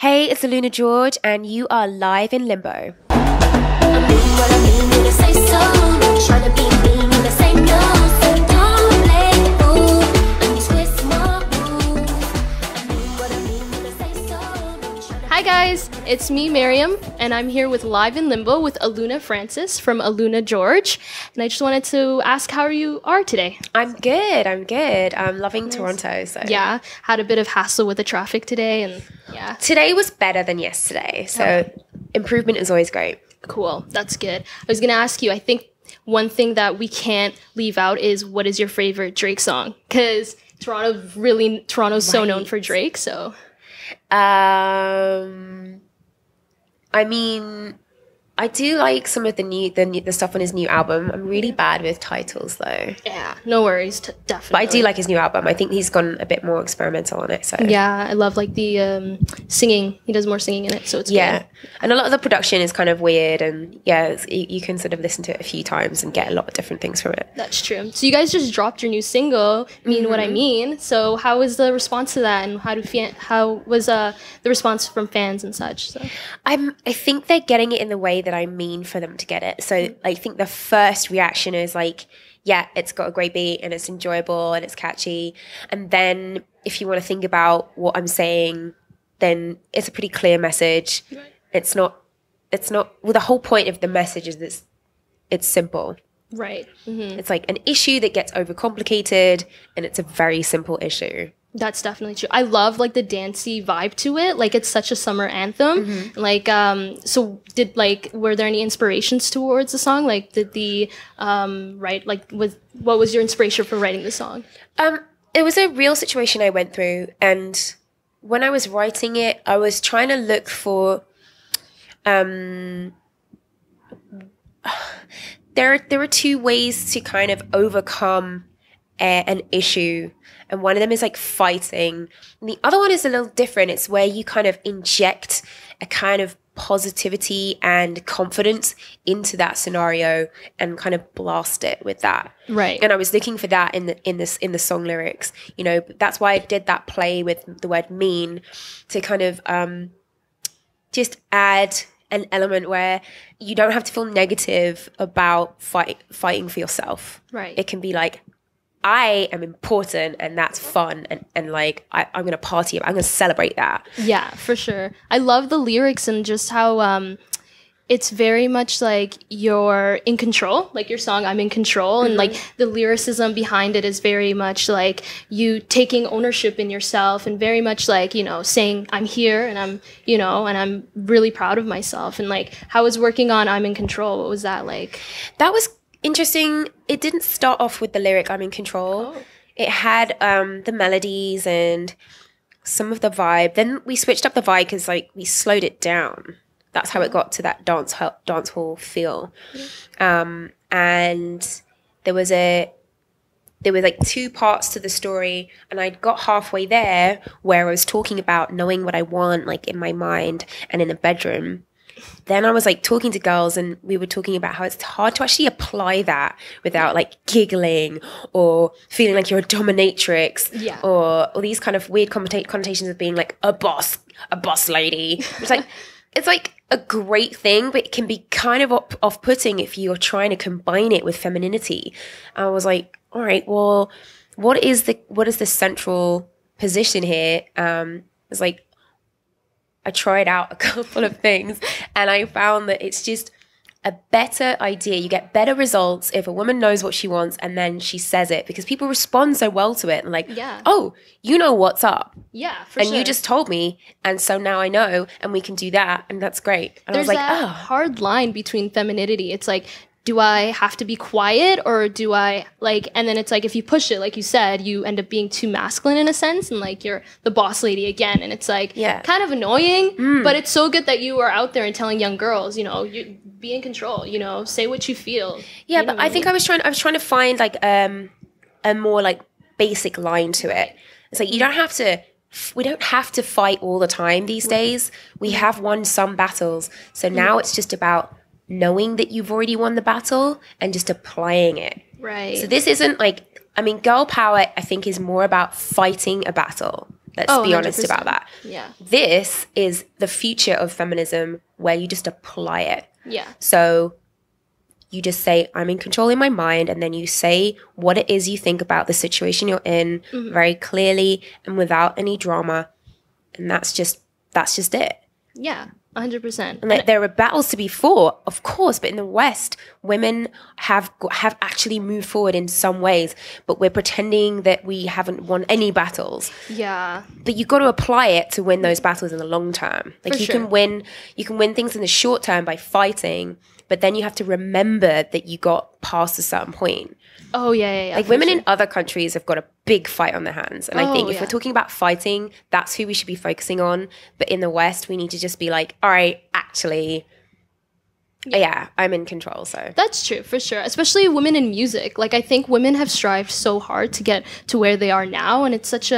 Hey, it's AlunaGeorge, and you are live in Limbo. Hi guys, it's me, Maryam, and I'm here with Live in Limbo with Aluna Francis from AlunaGeorge. And I just wanted to ask how you are today. I'm good. I'm loving Toronto. So yeah, had a bit of hassle with the traffic today, and yeah. Today was better than yesterday, so improvement is always great. Cool, that's good. I was gonna ask you, I think one thing that we can't leave out is what is your favorite Drake song? Because Toronto's so known for Drake, so... I mean, I do like some of the stuff on his new album. I'm really bad with titles though. Yeah, no worries, definitely. But I do like his new album. I think he's gone a bit more experimental on it. So yeah, I love like the singing. He does more singing in it, so it's good. And a lot of the production is kind of weird, and you can sort of listen to it a few times and get a lot of different things from it. That's true. So you guys just dropped your new single, Mean What I Mean. So how was the response to that, and how was the response from fans and such? So I think they're getting it in the way that I mean for them to get it. So I think the first reaction is like, yeah, it's got a great beat and it's enjoyable and it's catchy. And then if you want to think about what I'm saying, then it's a pretty clear message. Right. It's not, well, the whole point of the message is this, it's simple. Right. Mm-hmm. It's like an issue that gets overcomplicated, and it's a very simple issue. That's definitely true. I love like the dancey vibe to it. Like it's such a summer anthem. Mm-hmm. Like, so were there any inspirations towards the song? Like did the, what was your inspiration for writing the song? It was a real situation I went through. And when I was writing it, I was trying to look for, there are two ways to kind of overcome an issue, and one of them is like fighting, and the other one is a little different. It's where you kind of inject a kind of positivity and confidence into that scenario and kind of blast it with that. Right. And I was looking for that in the song lyrics. You know, that's why I did that play with the word mean, to kind of just add an element where you don't have to feel negative about fighting for yourself. Right. It can be like, I am important, and that's fun, and like I'm gonna party, I'm gonna celebrate that. Yeah, for sure. I love the lyrics and just how it's very much like you're in control, like your song I'm in control, and like the lyricism behind it is very much like you taking ownership in yourself, and very much like, you know, saying I'm here and I'm, you know, and I'm really proud of myself. And like how was working on I'm in control? What was that like? That was interesting. It didn't start off with the lyric I'm in control. It had the melodies and some of the vibe. Then we switched up the vibe because like we slowed it down. That's how it got to that dance hall feel. And there was like two parts to the story, and I got halfway there where I was talking about knowing what I want, like in my mind and in the bedroom. Then I was like talking to girls, and we were talking about how it's hard to actually apply that without like giggling or feeling like you're a dominatrix, or these kind of weird connotations of being like a boss lady. It's like a great thing, but it can be kind of off-putting if you're trying to combine it with femininity. I was like, all right, well, what is the central position here? It's like, I tried out a couple of things, and I found that it's just a better idea. You get better results if a woman knows what she wants and then she says it, because people respond so well to it and like, oh, you know what's up. Yeah, for and sure. You just told me, and so now I know, and we can do that, and that's great. And There's I was like, that hard line between femininity. It's like, do I have to be quiet, or do I like, and then it's like, if you push it, like you said, you end up being too masculine in a sense, and like you're the boss lady again, and it's like kind of annoying, but it's so good that you are out there and telling young girls, you know, you be in control, you know, say what you feel. Yeah, but I think I was trying to find like a more like basic line to it. It's like, we don't have to fight all the time these days. We have won some battles, so now it's just about knowing that you've already won the battle and just applying it. Right. So this isn't like, I mean, girl power, I think, is more about fighting a battle Let's be honest about that. Yeah. This is the future of feminism where you just apply it. Yeah. So you just say, I'm in control in my mind, and then you say what it is you think about the situation you're in very clearly and without any drama. And that's just it. Yeah, 100%. And there are battles to be fought, of course, but in the West, women have actually moved forward in some ways, but we're pretending that we haven't won any battles. Yeah. But you've got to apply it to win those battles in the long term. Like, you sure. can win things in the short term by fighting, but then you have to remember that you got past a certain point. Oh, yeah. Like, women in other countries have got a big fight on their hands. And I think if we're talking about fighting, that's who we should be focusing on. But in the West, we need to just be like, all right, actually, yeah, I'm in control. So that's true, for sure. Especially women in music. Like, I think women have strived so hard to get to where they are now. And it's such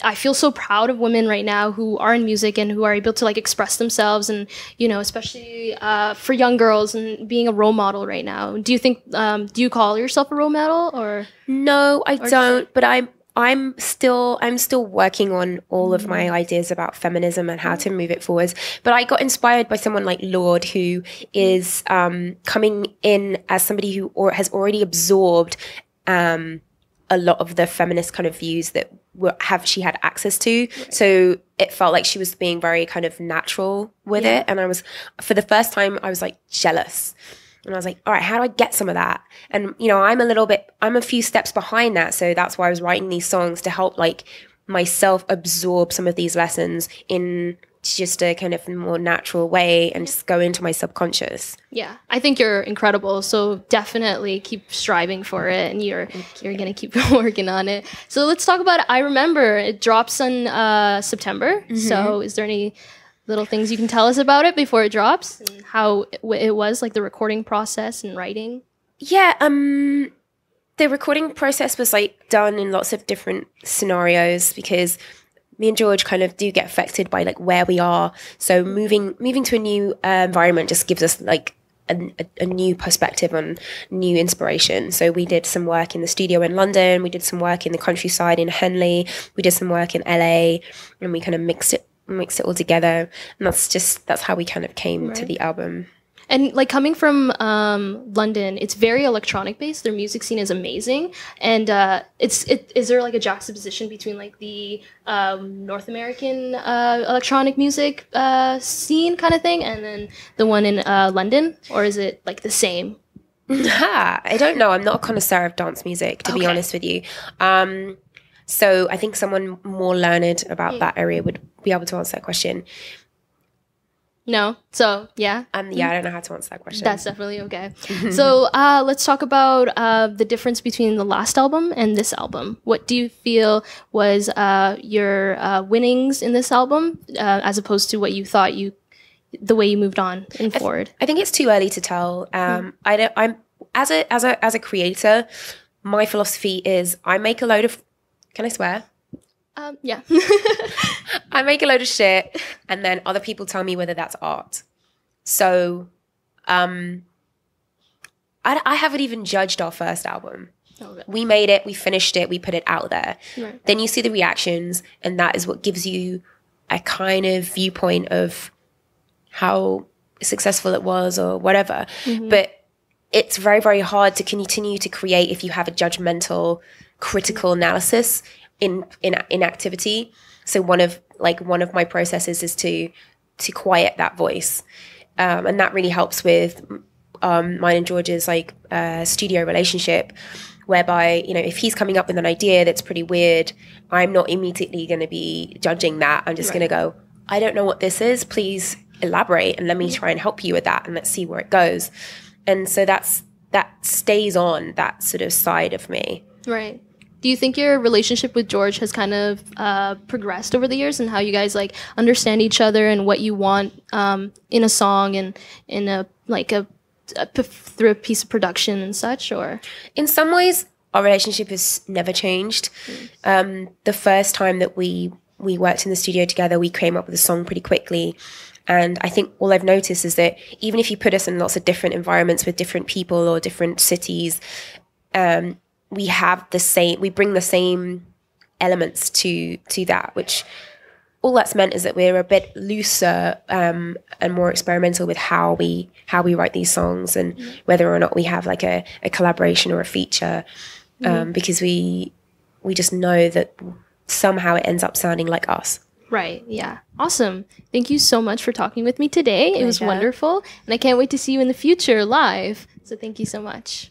I feel so proud of women right now who are in music and who are able to like express themselves, and, you know, especially for young girls, and being a role model right now. Do you think, do you call yourself a role model, or? No, I don't. But I'm still working on all of my ideas about feminism and how to move it forward. But I got inspired by someone like Lorde, who is coming in as somebody who has already absorbed a lot of the feminist kind of views that she had access to. Right. So it felt like she was being very kind of natural with it. And for the first time, I was like jealous. And I was like, all right, how do I get some of that? And, you know, I'm a few steps behind that. So that's why I was writing these songs, to help like myself absorb some of these lessons in just a kind of more natural way and just go into my subconscious. Yeah, I think you're incredible. So definitely keep striving for it, and you're going to keep working on it. So let's talk about I Remember. It drops in September. So is there any little things you can tell us about it before it drops, and how it was, like the recording process and writing? Yeah, the recording process was like done in lots of different scenarios, because me and George kind of do get affected by like where we are. So moving to a new environment just gives us like a new perspective on new inspiration. So we did some work in the studio in London. We did some work in the countryside in Henley. We did some work in LA, and we kind of mixed it all together. And that's how we kind of came to the album. And like coming from London, it's very electronic based. Their music scene is amazing, and is there like a juxtaposition between like the North American electronic music scene kind of thing, and then the one in London, or is it like the same? I don't know. I'm not a connoisseur of dance music, to be honest with you. So I think someone more learned about that area would be able to answer that question. No. So, yeah. I don't know how to answer that question. That's definitely okay. So, let's talk about the difference between the last album and this album. What do you feel was your winnings in this album, as opposed to what you thought the way you moved on and forward? I think it's too early to tell. I'm as a creator, my philosophy is I make a load of. Can I swear? Yeah. I make a load of shit, and then other people tell me whether that's art. So I haven't even judged our first album. Okay. We made it, we finished it, we put it out there. Right. Then you see the reactions, and that is what gives you a kind of viewpoint of how successful it was or whatever. But it's very, very hard to continue to create if you have a judgmental, critical analysis in activity. So one of my processes is to quiet that voice, and that really helps with mine and George's like studio relationship, whereby, you know, if he's coming up with an idea that's pretty weird, I'm not immediately going to be judging that. I'm just going to go, I don't know what this is, please elaborate and let me try and help you with that, and let's see where it goes. And so that stays on that sort of side of me. Right. Do you think your relationship with George has kind of progressed over the years, and how you guys like understand each other and what you want in a song and in through a piece of production and such? Or in some ways, our relationship has never changed. The first time that we worked in the studio together, we came up with a song pretty quickly. And I think all I've noticed is that even if you put us in lots of different environments with different people or different cities, we bring the same elements to that, which all that's meant is that we're a bit looser and more experimental with how we write these songs, and whether or not we have like a collaboration or a feature, because we just know that somehow it ends up sounding like us. Right. Yeah. Awesome. Thank you so much for talking with me today. It was wonderful, and I can't wait to see you in the future live. So thank you so much.